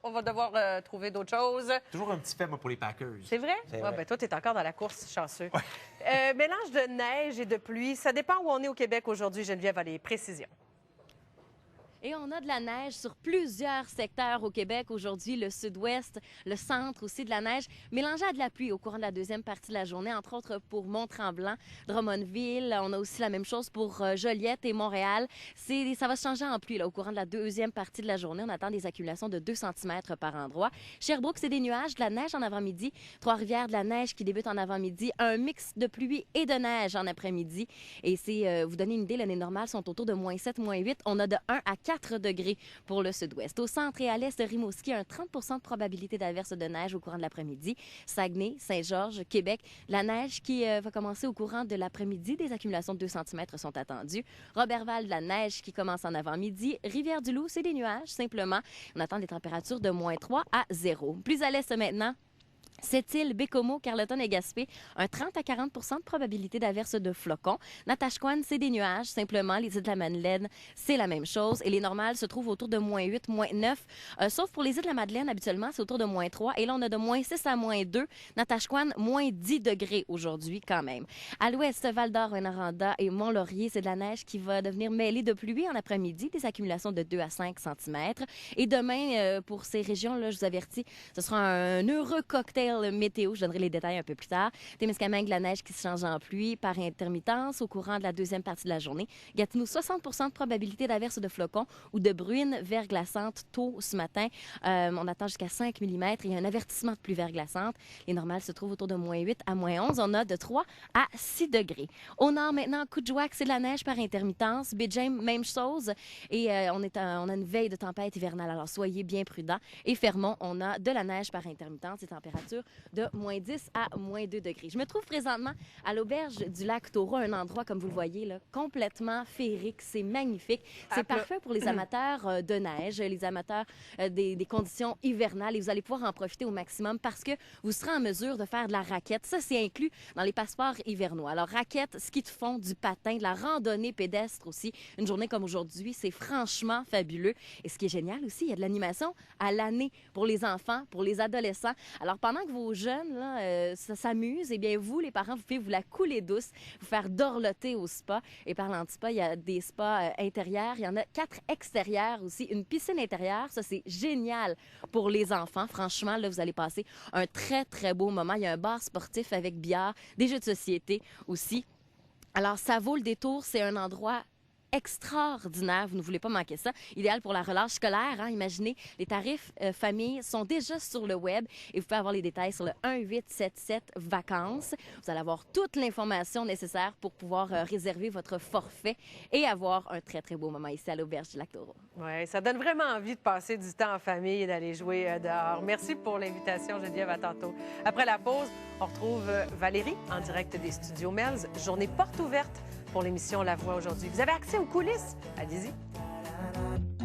On va devoir trouver d'autres choses. Toujours un petit fait, moi, pour les Packers. C'est vrai? C'est Ouais, vrai. ben, toi, tu es encore dans la course, chanceux. Mélange de neige et de pluie, ça dépend où on est au Québec aujourd'hui. Geneviève a les précisions. Et on a de la neige sur plusieurs secteurs au Québec aujourd'hui, le sud-ouest, le centre aussi de la neige, mélangée à de la pluie au courant de la deuxième partie de la journée, entre autres pour Mont-Tremblant, Drummondville. On a aussi la même chose pour Joliette et Montréal. Ça va se changer en pluie là, au courant de la deuxième partie de la journée. On attend des accumulations de 2 cm par endroit. Sherbrooke, c'est des nuages, de la neige en avant-midi. Trois-Rivières, de la neige qui débute en avant-midi. Un mix de pluie et de neige en après-midi. Et vous donner une idée, les normales sont autour de -7, -8. On a de 1 à 4 degrés pour le sud-ouest. Au centre et à l'est de Rimouski, un 30 de probabilité d'averse de neige au courant de l'après-midi. Saguenay, Saint-Georges, Québec, la neige qui va commencer au courant de l'après-midi. Des accumulations de 2 cm sont attendues. Roberval, de la neige qui commence en avant-midi. Rivière-du-Loup, c'est des nuages, simplement. On attend des températures de -3 à 0. Plus à l'est maintenant, Sept-Îles, Bécomo, Carleton et Gaspé, un 30 à 40 de probabilité d'averse de flocons. Natashquan, c'est des nuages, simplement. Les îles de la Madeleine, c'est la même chose. Et les normales se trouvent autour de -8, -9. Sauf pour les îles de la Madeleine, habituellement, c'est autour de -3. Et là, on a de -6 à -2. Natashquan, -10 degrés aujourd'hui, quand même. À l'ouest, Val-d'Or, Rwanda et Mont-Laurier, c'est de la neige qui va devenir mêlée de pluie en après-midi, des accumulations de 2 à 5 cm. Et demain, pour ces régions-là, je vous avertis, ce sera un heureux cocktail météo. Je donnerai les détails un peu plus tard. Témiscamingue, la neige qui se change en pluie par intermittence au courant de la deuxième partie de la journée. Gatineau, 60 de probabilité d'averse de flocons ou de bruines verglaçantes tôt ce matin. On attend jusqu'à 5 mm. Il y a un avertissement de pluie verglaçante. Les normales se trouvent autour de -8 à -11. On a de 3 à 6 degrés. Au nord, maintenant, Coudjouac, c'est de la neige par intermittence. Bidjame, même chose. Et on a une veille de tempête hivernale. Alors, soyez bien prudents. Et Fermont, on a de la neige par intermittence. Des températures de -10 à -2 degrés. Je me trouve présentement à l'auberge du lac Taureau, un endroit, comme vous le voyez, là, complètement féerique. C'est magnifique. C'est parfait pour les amateurs de neige, les amateurs des conditions hivernales. Et vous allez pouvoir en profiter au maximum parce que vous serez en mesure de faire de la raquette. Ça, c'est inclus dans les passeports hivernaux. Alors, raquette, ski de fond, du patin, de la randonnée pédestre aussi. Une journée comme aujourd'hui, c'est franchement fabuleux. Et ce qui est génial aussi, il y a de l'animation à l'année pour les enfants, pour les adolescents. Alors, pendant que vos jeunes ça s'amuse, eh bien vous, les parents, vous pouvez vous la couler douce, vous faire dorloter au spa. Et parlant de spa, il y a des spas intérieurs, il y en a 4 extérieurs aussi, une piscine intérieure, ça c'est génial pour les enfants. Franchement, là, vous allez passer un très, très beau moment. Il y a un bar sportif avec billard, des jeux de société aussi. Alors, ça vaut le détour, c'est un endroit extraordinaire. Vous ne voulez pas manquer ça. Idéal pour la relâche scolaire. Hein? Imaginez, les tarifs famille sont déjà sur le web et vous pouvez avoir les détails sur le 1-877-vacances. Vous allez avoir toute l'information nécessaire pour pouvoir réserver votre forfait et avoir un très, très beau moment ici à l'auberge du Lac-Taureau. Oui, ça donne vraiment envie de passer du temps en famille et d'aller jouer dehors. Merci pour l'invitation, Geneviève. À tantôt. Après la pause, on retrouve Valérie en direct des studios Melz. Journée porte ouverte pour l'émission La Voix aujourd'hui. Vous avez accès aux coulisses? Allez-y.